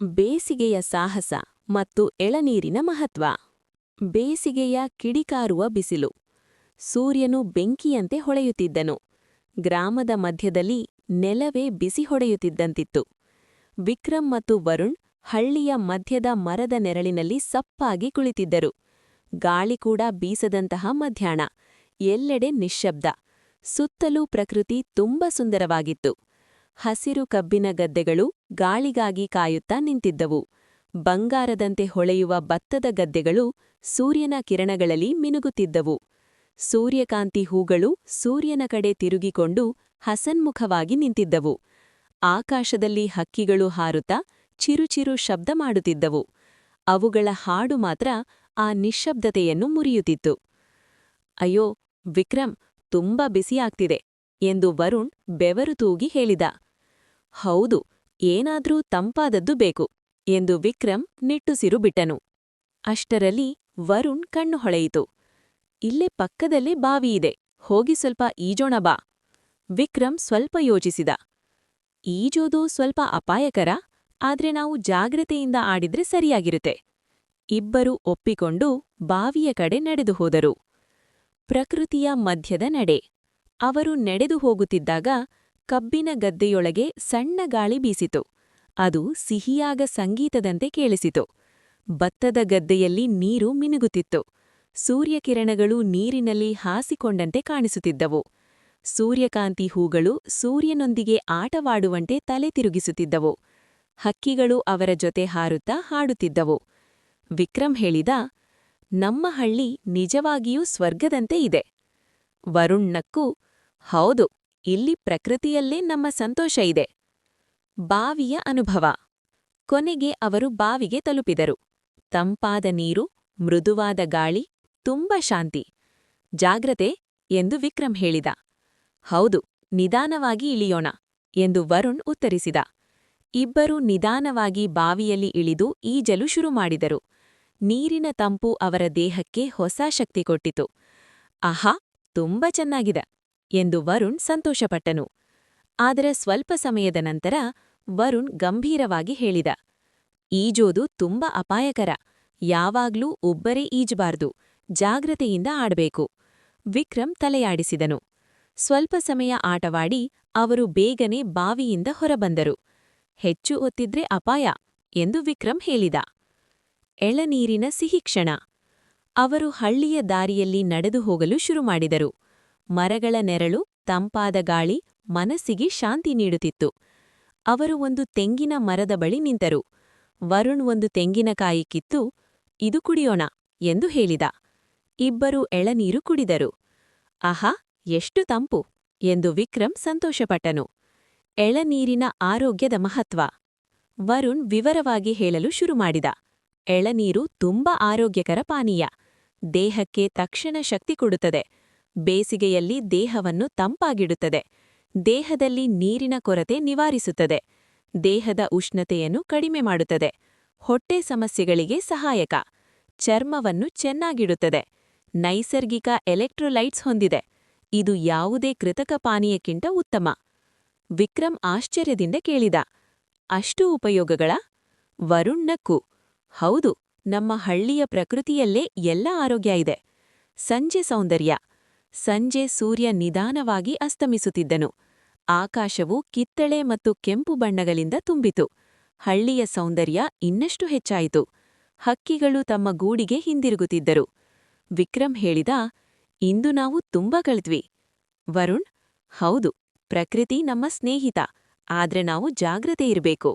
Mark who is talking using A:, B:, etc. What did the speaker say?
A: ಬೇಸಿಗೆಯ ಸಾಹಸ ಮತ್ತು ಎಳನೀರಿನ ಮಹತ್ವ. ಬೇಸಿಗೆಯ ಕಿಡಿಕಾರುವ ಬಿಸಿಲು. ಸೂರ್ಯನು ಬೆಂಕಿಯಂತೆ ಹೊಳೆಯುತ್ತಿದ್ದನು. ಗ್ರಾಮದ ಮಧ್ಯದಲ್ಲಿ ನೆಲವೇ ಬಿಸಿ ಹೊಡೆಯುತ್ತಿದ್ದಂತಿತ್ತು. ವಿಕ್ರಮ್ ಮತ್ತು ವರುಣ್ ಹಳ್ಳಿಯ ಮಧ್ಯದ ಮರದ ನೆರಳಿನಲ್ಲಿ ಸಪ್ಪಾಗಿ ಕುಳಿತಿದ್ದರು. ಗಾಳಿ ಕೂಡ ಬೀಸದಂತಹ ಮಧ್ಯಾಹ್ನ. ಎಲ್ಲೆಡೆ ನಿಶ್ಶಬ್ದ. ಸುತ್ತಲೂ ಪ್ರಕೃತಿ ತುಂಬ ಸುಂದರವಾಗಿತ್ತು. ಹಸಿರು ಕಬ್ಬಿನ ಗದ್ದೆಗಳು ಗಾಳಿಗಾಗಿ ಕಾಯುತ್ತಾ ನಿಂತಿದ್ದವು. ಬಂಗಾರದಂತೆ ಹೊಳೆಯುವ ಭತ್ತದ ಗದ್ದೆಗಳು ಸೂರ್ಯನ ಕಿರಣಗಳಲ್ಲಿ ಮಿನುಗುತ್ತಿದ್ದವು. ಸೂರ್ಯಕಾಂತಿ ಹೂಗಳು ಸೂರ್ಯನ ಕಡೆ ತಿರುಗಿಕೊಂಡು ಹಸನ್ಮುಖವಾಗಿ ನಿಂತಿದ್ದವು. ಆಕಾಶದಲ್ಲಿ ಹಕ್ಕಿಗಳು ಹಾರುತ್ತಾ ಚಿರುಚಿರು ಶಬ್ದ ಮಾಡುತ್ತಿದ್ದವು. ಅವುಗಳ ಹಾಡು ಮಾತ್ರ ಆ ನಿಶ್ಶಬ್ದತೆಯನ್ನು ಮುರಿಯುತ್ತಿತ್ತು. ಅಯ್ಯೋ ವಿಕ್ರಮ್, ತುಂಬಾ ಬಿಸಿಯಾಗ್ತಿದೆ ಎಂದು ವರುಣ್ ಬೆವರು ತೂಗಿ ಹೇಳಿದ. ಹೌದು, ಏನಾದ್ರೂ ತಂಪಾದದ್ದು ಬೇಕು ಎಂದು ವಿಕ್ರಮ್ ನಿಟ್ಟುಸಿರು ಬಿಟ್ಟನು. ಅಷ್ಟರಲ್ಲಿ ವರುಣ್ ಕಣ್ಣು ಹೊಳೆಯಿತು. ಇಲ್ಲೇ ಪಕ್ಕದಲ್ಲೇ ಬಾವಿಯಿದೆ, ಹೋಗಿ ಸ್ವಲ್ಪ ಈಜೋಣ ಬಾ. ವಿಕ್ರಮ್ ಸ್ವಲ್ಪ ಯೋಚಿಸಿದ. ಈಜೋದು ಸ್ವಲ್ಪ ಅಪಾಯಕರ, ಆದ್ರೆ ನಾವು ಜಾಗ್ರತೆಯಿಂದ ಆಡಿದ್ರೆ ಸರಿಯಾಗಿರುತ್ತೆ. ಇಬ್ಬರೂ ಒಪ್ಪಿಕೊಂಡು ಬಾವಿಯ ಕಡೆ ನಡೆದು ಹೋದರು. ಪ್ರಕೃತಿಯ ಮಧ್ಯದ ನಡೆ. ಅವರು ನಡೆದು ಹೋಗುತ್ತಿದ್ದಾಗ ಕಬ್ಬಿನ ಗದ್ದೆಯೊಳಗೆ ಸಣ್ಣ ಗಾಳಿ ಬೀಸಿತು. ಅದು ಸಿಹಿಯಾಗ ಸಂಗೀತದಂತೆ ಕೇಳಿಸಿತು. ಭತ್ತದ ಗದ್ದೆಯಲ್ಲಿ ನೀರು ಮಿನುಗುತ್ತಿತ್ತು. ಸೂರ್ಯಕಿರಣಗಳು ನೀರಿನಲ್ಲಿ ಹಾಸಿಕೊಂಡಂತೆ ಕಾಣಿಸುತ್ತಿದ್ದವು. ಸೂರ್ಯಕಾಂತಿ ಹೂಗಳು ಸೂರ್ಯನೊಂದಿಗೆ ಆಟವಾಡುವಂತೆ ತಲೆ ತಿರುಗಿಸುತ್ತಿದ್ದವು. ಹಕ್ಕಿಗಳು ಅವರ ಜೊತೆ ಹಾರುತ್ತಾ ಹಾಡುತ್ತಿದ್ದವು. ವಿಕ್ರಮ್ ಹೇಳಿದ, ನಮ್ಮ ಹಳ್ಳಿ ನಿಜವಾಗಿಯೂ ಸ್ವರ್ಗದಂತೆ ಇದೆ. ವರುಣ್ ನಕ್ಕು, ಹೌದು, ಇಲ್ಲಿ ಪ್ರಕೃತಿಯಲ್ಲೇ ನಮ್ಮ ಸಂತೋಷ ಇದೆ. ಬಾವಿಯ ಅನುಭವ. ಕೊನೆಗೆ ಅವರು ಬಾವಿಗೆ ತಲುಪಿದರು. ತಂಪಾದ ನೀರು, ಮೃದುವಾದ ಗಾಳಿ, ತುಂಬ ಶಾಂತಿ. ಜಾಗ್ರತೆ ಎಂದು ವಿಕ್ರಮ್ ಹೇಳಿದ. ಹೌದು, ನಿಧಾನವಾಗಿ ಇಳಿಯೋಣ ಎಂದು ವರುಣ್ ಉತ್ತರಿಸಿದ. ಇಬ್ಬರೂ ನಿಧಾನವಾಗಿ ಬಾವಿಯಲ್ಲಿ ಇಳಿದು ಈಜಲು ಶುರು ಮಾಡಿದರು. ನೀರಿನ ತಂಪು ಅವರ ದೇಹಕ್ಕೆ ಹೊಸ ಶಕ್ತಿ ಕೊಟ್ಟಿತು. ಆಹಾ, ತುಂಬ ಚೆನ್ನಾಗಿದೆ ಎಂದು ವರುಣ್ ಸಂತೋಷಪಟ್ಟನು. ಆದರೆ ಸ್ವಲ್ಪ ಸಮಯದ ನಂತರ ವರುಣ್ ಗಂಭೀರವಾಗಿ ಹೇಳಿದ, ಈಜೋದು ತುಂಬ ಅಪಾಯಕರ. ಯಾವಾಗ್ಲೂ ಒಬ್ಬರೇ ಈಜಬಾರ್ದು, ಜಾಗ್ರತೆಯಿಂದ ಆಡಬೇಕು. ವಿಕ್ರಮ್ ತಲೆಯಾಡಿಸಿದನು. ಸ್ವಲ್ಪ ಸಮಯ ಆಟವಾಡಿ ಅವರು ಬೇಗನೆ ಬಾವಿಯಿಂದ ಹೊರಬಂದರು. ಹೆಚ್ಚು ಹೊತ್ತಿದ್ರೆ ಅಪಾಯ ಎಂದು ವಿಕ್ರಮ್ ಹೇಳಿದ. ಎಳನೀರಿನ ಸಿಹಿಕ್ಷಣ. ಅವರು ಹಳ್ಳಿಯ ದಾರಿಯಲ್ಲಿ ನಡೆದು ಹೋಗಲು ಶುರು ಮಾಡಿದರು. ಮರಗಳ ನೆರಳು, ತಂಪಾದ ಗಾಳಿ ಮನಸ್ಸಿಗೆ ಶಾಂತಿ ನೀಡುತ್ತಿತ್ತು. ಅವರು ಒಂದು ತೆಂಗಿನ ಮರದ ಬಳಿ ನಿಂತರು. ವರುಣ್ ಒಂದು ತೆಂಗಿನಕಾಯಿ ಕಿತ್ತು, ಇದು ಕುಡಿಯೋಣ ಎಂದು ಹೇಳಿದ. ಇಬ್ಬರೂ ಎಳನೀರು ಕುಡಿದರು. ಆಹಾ, ಎಷ್ಟು ತಂಪು ಎಂದು ವಿಕ್ರಮ್ ಸಂತೋಷಪಟ್ಟನು. ಎಳನೀರಿನ ಆರೋಗ್ಯದ ಮಹತ್ವ. ವರುಣ್ ವಿವರವಾಗಿ ಹೇಳಲು ಶುರು ಮಾಡಿದ. ಎಳನೀರು ತುಂಬಾ ಆರೋಗ್ಯಕರ ಪಾನೀಯ. ದೇಹಕ್ಕೆ ತಕ್ಷಣ ಶಕ್ತಿ ಕೊಡುತ್ತದೆ. ಬೇಸಿಗೆಯಲ್ಲಿ ದೇಹವನ್ನು ತಂಪಾಗಿಡುತ್ತದೆ. ದೇಹದಲ್ಲಿ ನೀರಿನ ಕೊರತೆ ನಿವಾರಿಸುತ್ತದೆ. ದೇಹದ ಉಷ್ಣತೆಯನ್ನು ಕಡಿಮೆ ಮಾಡುತ್ತದೆ. ಹೊಟ್ಟೆ ಸಮಸ್ಯೆಗಳಿಗೆ ಸಹಾಯಕ. ಚರ್ಮವನ್ನು ಚೆನ್ನಾಗಿಡುತ್ತದೆ. ನೈಸರ್ಗಿಕ ಎಲೆಕ್ಟ್ರೋಲೈಟ್ಸ್ ಹೊಂದಿದೆ. ಇದು ಯಾವುದೇ ಕೃತಕ ಪಾನೀಯಕ್ಕಿಂತ ಉತ್ತಮ. ವಿಕ್ರಮ್ ಆಶ್ಚರ್ಯದಿಂದ ಕೇಳಿದ, ಅಷ್ಟು ಉಪಯೋಗಗಳ? ವರುಣ್ ನಕ್ಕು, ಹೌದು, ನಮ್ಮ ಹಳ್ಳಿಯ ಪ್ರಕೃತಿಯಲ್ಲೇ ಎಲ್ಲ ಆರೋಗ್ಯ ಇದೆ. ಸಂಜೆ ಸೌಂದರ್ಯ. ಸಂಜೆ ಸೂರ್ಯ ನಿಧಾನವಾಗಿ ಅಸ್ತಮಿಸುತ್ತಿದ್ದನು. ಆಕಾಶವು ಕಿತ್ತಳೆ ಮತ್ತು ಕೆಂಪು ಬಣ್ಣಗಳಿಂದ ತುಂಬಿತು. ಹಳ್ಳಿಯ ಸೌಂದರ್ಯ ಇನ್ನಷ್ಟು ಹೆಚ್ಚಾಯಿತು. ಹಕ್ಕಿಗಳು ತಮ್ಮ ಗೂಡಿಗೆ ಹಿಂದಿರುಗುತ್ತಿದ್ದರು. ವಿಕ್ರಮ್ ಹೇಳಿದ, ಇಂದು ನಾವು ತುಂಬಾ ಕಳೆದ್ವಿ. ವರುಣ್, ಹೌದು, ಪ್ರಕೃತಿ ನಮ್ಮ ಸ್ನೇಹಿತ, ಆದ್ರೆ ನಾವು ಜಾಗ್ರತೆ ಇರಬೇಕು.